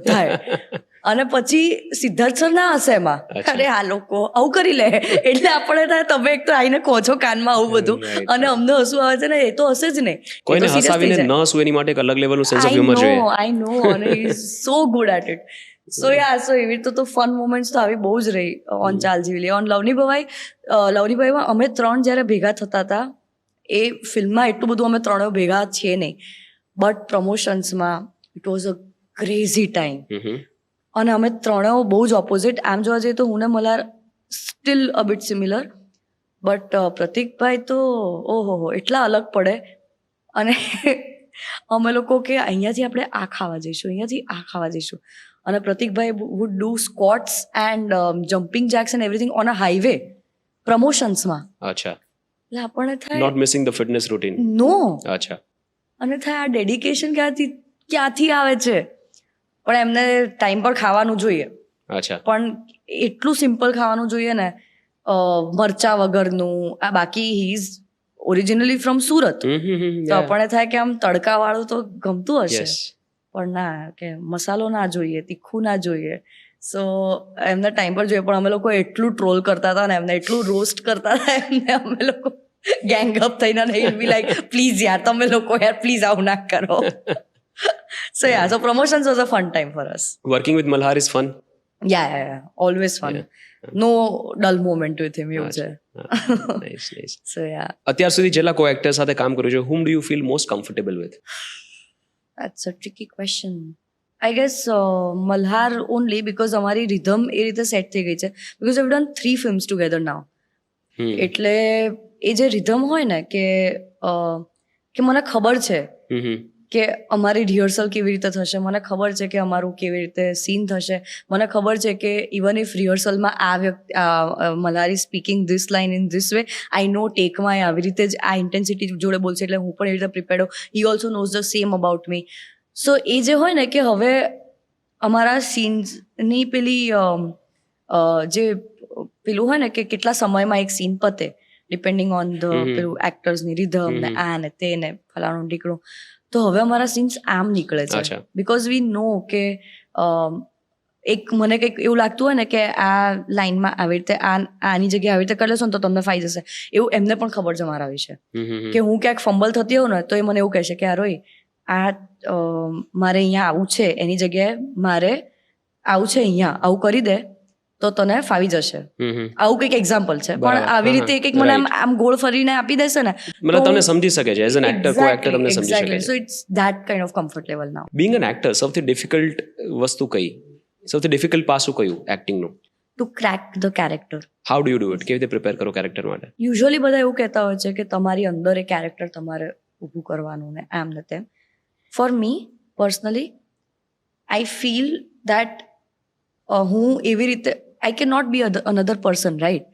થાય. અને પછી સિદ્ધાર્થ સર ના હશે એમાં, અરે આ લોકો આવું કરી લે, એટલે આપણે થાય તમે એક તો આવીને કહો છો કાનમાં આવું બધું, અને અમને હસવું આવે છે ને, એ તો હશે જ નહીં. કોઈને હસાવીને ન હસવું એની માટે એક અલગ લેવલનું સેન્સ ઓફ હ્યુમર જોઈએ. આઈ નો, અને he is so good at it. So એવી રીતે તો ફન મોમેન્ટ્સ તો આવી બહુ જ રહી ઓન ચાલ જીવી. ઓન લવની ભવાઈમાં અમે ત્રણ જ્યારે ભેગા થતા હતા, એ ફિલ્મમાં એટલું બધું અમે ત્રણેય ભેગા છીએ નહીં, બટ પ્રમોશન્સમાં it was a crazy time. અને અમે ત્રણેય બહુ જ ઓપોઝિટ. આમ જોવા જઈએ તો હું ને Malhar still a bit similar, but પ્રતિકભાઈ તો ઓહો એટલા અલગ પડે. અને અમે લોકો કે અહીંયાથી આપણે આ ખાવા જઈશું, અહીંયાથી આ ખાવા જઈશું, અને પ્રતિકભાઈ would do squats and jumping jacks and everything on a highway પ્રમોશન્સમાં. અચ્છા, એટલે આપણને થાય not missing the fitness routine. No. અચ્છા. અને થાય આ ડેડિકેશન ક્યાંથી આવે છે? પણ એમને ટાઈમ પર ખાવાનું જોઈએ. અચ્છા. પણ એટલું સિમ્પલ ખાવાનું જોઈએ ને, મરચા વગરનું. આ બાકી he is originally from Surat, તો આપણને થાય કે આમ તડકાવાળું તો ગમતું હશે, પણ ના, કે મસાલો ના જોઈએ, તીખું ના જોઈએ. સો એમને ટાઈમ પર જોઈએ. પણ અમે લોકો એટલું ટ્રોલ કરતા હતા ને, એમને એટલું રોસ્ટ કરતા હતા એમને, અમે લોકો ગેંગ અપ થઈને નહીં બી લાઈક પ્લીઝ યાર તમે લોકો યાર પ્લીઝ આવું ના કરો. So promotions was a fun time for us. Working with Malhar is fun. Yeah. Always fun. No dull moment with him. Nice. So yeah. અત્યાર સુધી જેટલા કો-એક્ટર સાથે કામ કર્યું છે, whom do you feel most comfortable with? That's a tricky question. I guess Malhar only because અમારી rhythm એ રીતે set થઈ ગઈ છે, because we've done 3 films together now. એટલે એ જે rhythm હોય ને કે મને ખબર છે કે અમારી રિહર્સલ કેવી રીતે થશે, મને ખબર છે કે અમારું કેવી રીતે સીન થશે, મને ખબર છે કે ઇવન ઇફ રિહર્સલમાં આ વ્યક્તિ Malhar is speaking this line in this way, I know ટેકમાં આવી રીતે જ આ ઇન્ટેન્સિટી જોડે બોલશે, એટલે હું પણ એવી રીતે પ્રિપેર્ડ હોઉં. He also knows the same about me. So એ જે હોય ને કે હવે અમારા સીન્સની જે પેલું હોય ને કે કેટલા સમયમાં એક સીન પતે, ડિપેન્ડિંગ ઓન ધ પેલું એક્ટર્સની રિધમ ને આ ને તે ને ફલાણું ઢીકણું, તો હવે અમારા સીન્સ આમ નીકળે છે. બિકોઝ વી નો કે એક મને કંઈક એવું લાગતું હોય ને કે આ લાઇનમાં આવી રીતે આની જગ્યાએ આવી રીતે કરી લેશો ને તો તમને ફાઈ જશે, એવું એમને પણ ખબર છે મારા વિશે. કે હું ક્યાંક ફંબલ થતી હોઉં ને તો એ મને એવું કહેશે કે રોય આ મારે અહીંયા આવું છે, એની જગ્યાએ મારે આવું છે, અહીંયા આવું કરી દે તો તને ફાવી જશે. આવું કંઈક એક્ઝામ્પલ છે, પણ આવી રીતે એક મને આમ ગોળ ફરીને આપી દેશે ને, મતલબ તમને સમજી શકે છે, એઝ એન એક્ટર કો-એક્ટર તમને સમજી શકે છે. So it's that kind of comfort level now. Being an actor સૌથી ડિફિકલ્ટ વસ્તુ કઈ, સૌથી ડિફિકલ્ટ પાસું કયું એક્ટિંગનું? To crack the character. How do you do it? કેવી રીતે પ્રિપેર કરો કેરેક્ટર માટે? યુઝ્યુઅલી બધા એવું કહેતા હોય છે કે તમારી અંદર એ કેરેક્ટર તમારે ઊભું કરવાનું ને આમ ને તેમ. For me personally I feel that હું એવી રીતે I can not be another person, right?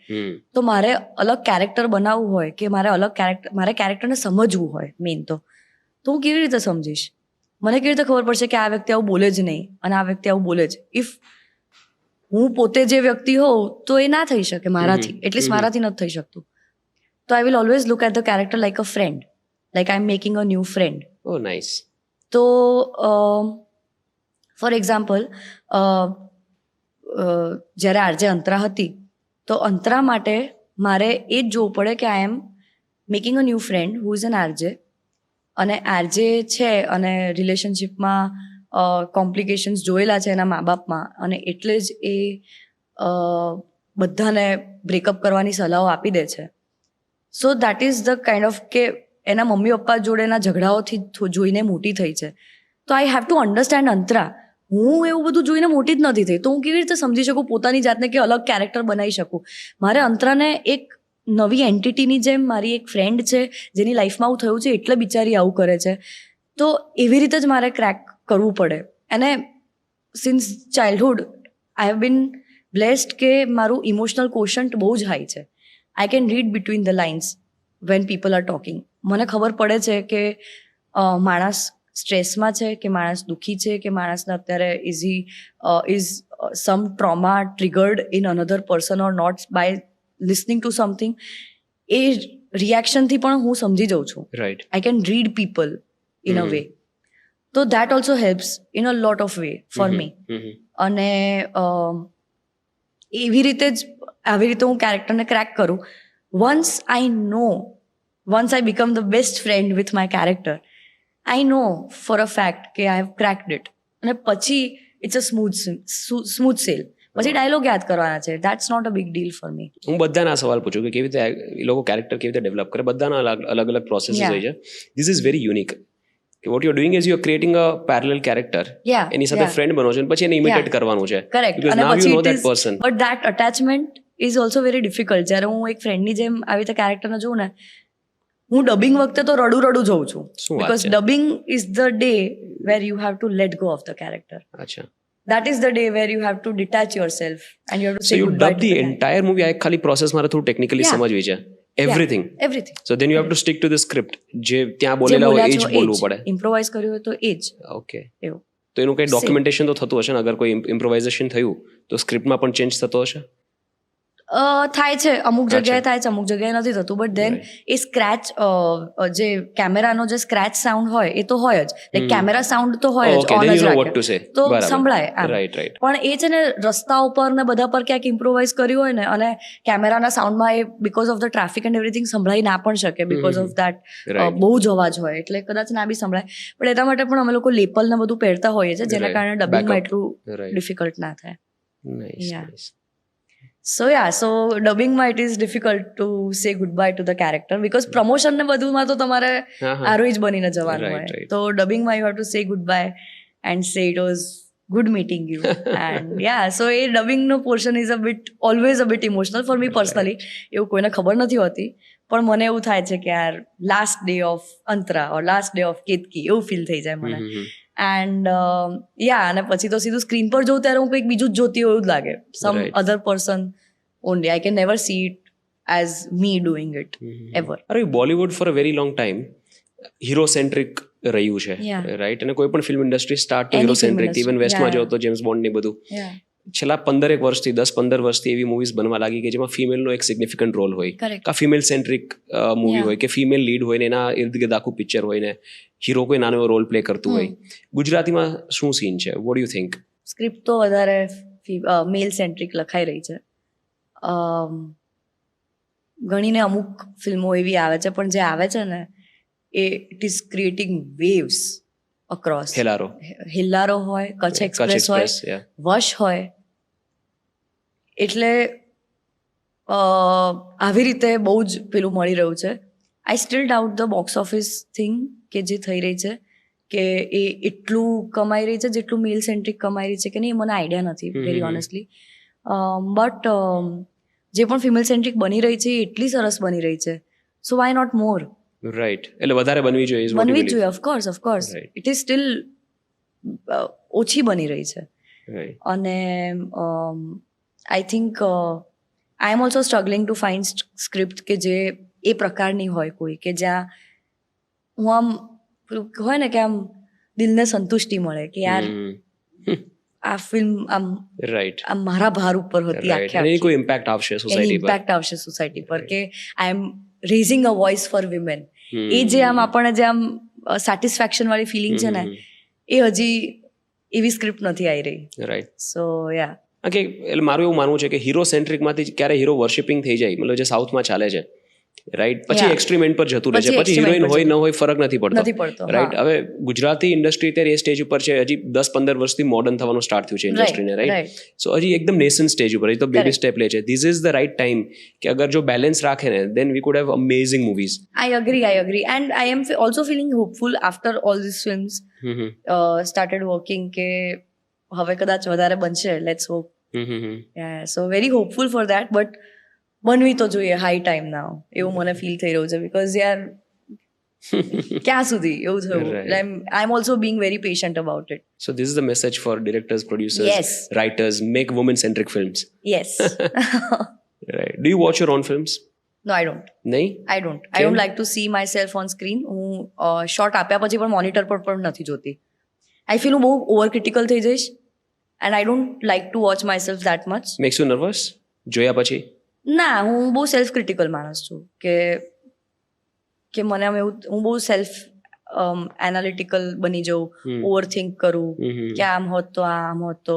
તો મારે અલગ કેરેક્ટર બનાવવું હોય કે મારે કેરેક્ટરને સમજવું હોય મેઇન, તો હું કેવી રીતે સમજીશ? મને કેવી રીતે ખબર પડશે કે આ વ્યક્તિ આવું બોલે જ નહીં અને આ વ્યક્તિ આવું બોલે જ? ઇફ હું પોતે જે વ્યક્તિ હોઉં તો એ ના થઈ શકે મારાથી, એટલીસ્ટ મારાથી નથી થઈ શકતું. તો I will always look at the character like a friend, like I am making a new friend. Oh nice. તો ફોર એક્ઝામ્પલ જ્યારે આરજે અંતરા હતી, તો અંતરા માટે મારે એ જ જોવું પડે કે I am making a new friend who is an RJ, અને આરજે છે અને રિલેશનશિપમાં કોમ્પ્લિકેશન્સ જોયેલા છે એના મા બાપમાં, અને એટલે જ એ બધાને બ્રેકઅપ કરવાની સલાહો આપી દે છે. So that is the kind of કે એના મમ્મી પપ્પા જોડેના ઝઘડાઓથી જોઈને મોટી થઈ છે. તો આઈ હેવ ટુ અન્ડરસ્ટેન્ડ અંતરા. હું એવું બધું જોઈને મોટી જ નથી થઈ, તો હું કેવી રીતે સમજી શકું પોતાની જાતને કે અલગ કેરેક્ટર બનાવી શકું? મારે અંતરાને એક નવી એન્ટિટીની જેમ મારી એક ફ્રેન્ડ છે જેની લાઈફમાં આવું થયું છે એટલે બિચારી આવું કરે છે, તો એવી રીતે જ મારે ક્રેક કરવું પડે. અને since childhood I have been blessed કે મારું ઇમોશનલ કોશન્ટ બહુ જ હાઈ છે. I can read between the lines when people are talking. મને ખબર પડે છે કે માણસ સ્ટ્રેસમાં છે કે માણસ દુઃખી છે કે માણસને અત્યારે is some trauma triggered in another person or not by listening to something. એ રિએક્શનથી પણ હું સમજી જાઉં છું. Right. I can read people in a way. તો that also helps in a lot of way for me. અને આવી રીતે હું કેરેક્ટરને ક્રેક કરું. Once I become the best friend with my character, I know for a fact કે I have cracked it. અને પછી ઇટ્સ અ સ્મૂથ સેલ. પછી ડાયલોગ યાદ કરવાના છે. That's not a big deal for me. હું બધાના સવાલ પૂછું કે કેવી રીતે એ લોકો કેરેક્ટર કેવી રીતે ડેવલપ કરે. બધાના અલગ અલગ પ્રોસેસીસ હોય છે. This is very unique. What you doing is you are creating a parallel character. એની સાથે ફ્રેન્ડ બનો છો અને પછી એને ઇમિટેટ કરવાનું છે. કરેક્ટ. Because અને now you પછી know that person. But that attachment is also very difficult. જ્યારે હું એક ફ્રેન્ડની જેમ આવી રીતે કેરેક્ટરને જોઉં ને, હું ડબિંગ વખતે તો રડું જોઉં છું. શું વાત બિકોઝ છે? Dubbing is the day where you have to let go of the character. અચ્છા. That is the day where you have to detach yourself and you have to So say you goodbye dub to the the entire movie. આ એક ખાલી process મારે થોડું technically Yeah. સમજવી છે. Everything. Everything. So then you have to stick to the script. જે ત્યાં જે બોલેલા હોય બોલ્યા એ જ છો બોલવું પડે. ઇમ્પ્રોવાઇઝ કર્યું હોય તો એ જ ઓકે. એવું તો એનું કંઈ Same. ડોક્યુમેન્ટેશન તો થતું હશે ને? અગર કોઈ ઇમ્પ્રોવાઇઝેશન થયું તો સ્ક્રિપ્ટમાં પણ ચેન્જ થતો હશે? થાય છે. અમુક અચ્છા. જગ્યાએ થાય છે, અમુક જગ્યાએ નથી થતું. બટ દેન એ સ્ક્રેચ, જે કેમેરાનો જે સ્ક્રેચ સાઉન્ડ હોય એ તો હોય જ. લાઈક કેમેરા સાઉન્ડ તો હોય જ, Okay, ઓન then જ you know what to રાખે say. તો બરાબર. સંભળાય આમ. Right, right. પણ એ છે ને રસ્તા ઉપર ને બધા પર ક્યાંક ઇમ્પ્રોવાઇઝ કર્યું હોય ને, અને કેમેરાના સાઉન્ડમાં એ because of the traffic and everything સંભળાઈ ના પણ શકે બીકોઝ ઓફ દેટ Right. બહુ જ અવાજ હોય એટલે કદાચ ના બી સંભળાય. પણ એના માટે પણ અમે લોકો લેપલ ને બધું પહેરતા હોઈએ છીએ, જેના Right. કારણે ડબિંગમાં Backup. એટલું Right. ડિફિકલ્ટ ના થાય. Nice, Yeah. nice. So ડબિંગમાં it is difficult to say goodbye to the character because promotion ને બધુંમાં તો તમારે હા, હા. આરો જ બનીને જવાનું Right, હોય. right. તો ડબિંગમાં you have to say goodbye and say it was good meeting you. And so એ ડબિંગનો portion is always a bit emotional for me personally. એવું કોઈને ખબર નથી હોતી, પણ મને એવું થાય છે કે યાર last day of Antara or last day of Ketki એવું ફીલ થઈ જાય મને. એન્ડ અને પછી તો સીધું સ્ક્રીન પર જોઉં ત્યારે હું કંઈક બીજું જ જોતી હોય એવું જ લાગે. Some Right. Other person only. I can never see it as me doing it ever. અરે Bollywood for a very long time hero centric રહ્યું છે, Yeah. રાઈટ? અને કોઈ પણ ફિલ્મ ઇન્ડસ્ટ્રી સ્ટાર્ટ તો Any hero film centric. industry. Even વેસ્ટમાં Yeah. જો તો જેમ્સ બોન્ડ ને બધું છેલ્લા 10-15 વર્ષથી એવી મૂવીઝ બનવા લાગી કે જેમાં ફિમેલનો એક સિગ્નિફિકન્ટ રોલ હોય, Correct. કા ફિમેલ સેન્ટ્રિક મૂવી Yeah. હોય કે ફિમેલ લીડ હોય ને એના ઇર્દ ગિર્દ આખું પિક્ચર હોય ને હીરો કોઈ નાનો એવો રોલ પ્લે કરતું હોય. ગુજરાતીમાં શું સીન છે? What you think? સ્ક્રિપ્ટ તો વધારે મેલ સેન્ટ્રિક લખાઈ રહી છે. ઘણીને અમુક ફિલ્મો એવી આવે છે, પણ જે આવે છે ને એ it is creating waves across. Hellaro હોય, કચ્છ એક્સપ્રેસ હોય, વશ હોય. એટલે આવી રીતે બહુ જ પેલું મળી રહ્યું છે. I still doubt the box office thing કે જે થઈ રહી છે કે એ એટલું કમાઈ રહી છે જેટલું મેલ સેન્ટ્રિક કમાઈ રહી છે કે નહીં, મને આઈડિયા નથી વેરી ઓનેસ્ટલી. બટ જે પણ ફિમેલ સેન્ટ્રિક બની રહી છે એ એટલી સરસ બની રહી છે. સો વાય નોટ મોર? રાઈટ. એટલે વધારે બનવી જોઈએ. બનવી જ જોઈએ. Of course. Right. It is still ઓછી બની રહી છે. Right. અને I think I am also struggling to find script કે જે એ પ્રકારની હોય કોઈ કે જ્યાં હું આમ હોય ને કે આમ દિલને સંતુષ્ટિ મળે કે યાર આ ફિલ્મ આમ રાઈટ. આમ મારા ભાર ઉપર હતી રાઈટ. અને કોઈ ઇમ્પેક્ટ આવશે એની સોસાયટી પર. ઇમ્પેક્ટ આવશે સોસાયટી પર કે I M raising a voice four women. એ જે આમ આપણને જે આમ સેટિસ્ફેક્શન વાળી ફિલિંગ છે ને એ હજી એવી સ્ક્રિપ્ટ નથી આવી રહી. રાઈટ. સો યા કે એટલે મારું એવું માનવું છે કે હીરો સેન્ટ્રિકમાંથી ક્યારે હીરો વર્શિપિંગ થઈ જાય, મતલબ જે સાઉથમાં ચાલે છે, રાઈટ, પછી એક્સ્ટ્રીમ એન્ડ પર જતું રહે છે, પછી હિરોઈન હોય ન હોય ફરક નથી પડતો, રાઈટ. હવે ગુજરાતી ઇન્ડસ્ટ્રી અત્યારે એ સ્ટેજ ઉપર છે, હજી 10-15 વર્ષથી મોડર્ન થવાનું સ્ટાર્ટ થયું છે ઇન્ડસ્ટ્રીને, રાઈટ. સો હજી એકદમ નેસન્ટ સ્ટેજ ઉપર, હજી તો બેબી સ્ટેપ લે છે. This is the right time કે અગર જો બેલેન્સ રાખે ને then we could have amazing movies. I agree and I am also feeling hopeful after all these films started working કે હવે કદાચ વધારે બનશે. Let's hope. Yeah, so very hopeful for that, but બનવી તો જોઈએ હાઈ ટાઈમ નાવ એવું મને ફીલ થઈ રહ્યું છે બીકોઝ યાર ક્યાં સુધી એવું થયું. I am also being very patient about it. So this is the message for directors, producers, writers, make women centric films. Yes. Right. Do you watch your own films? No, I don't. નહીં? I don't like to see myself on screen. હું short આપ્યા પછી પણ monitor પર પણ નથી જોતી. I feel હું બહુ ઓવર ક્રિટિકલ થઈ જઈશ and I don't like two watch my self that much. Makes you nervous જોયા પછી? ના, હું બહુ સેલ્ફ ક્રિટિકલ માણસ છું કે મને આમ એવું, હું બહુ સેલ્ફ એનાલિટિકલ બની જવું, ઓવર થિંક કરું કે આમ હોત તો આમ હોત તો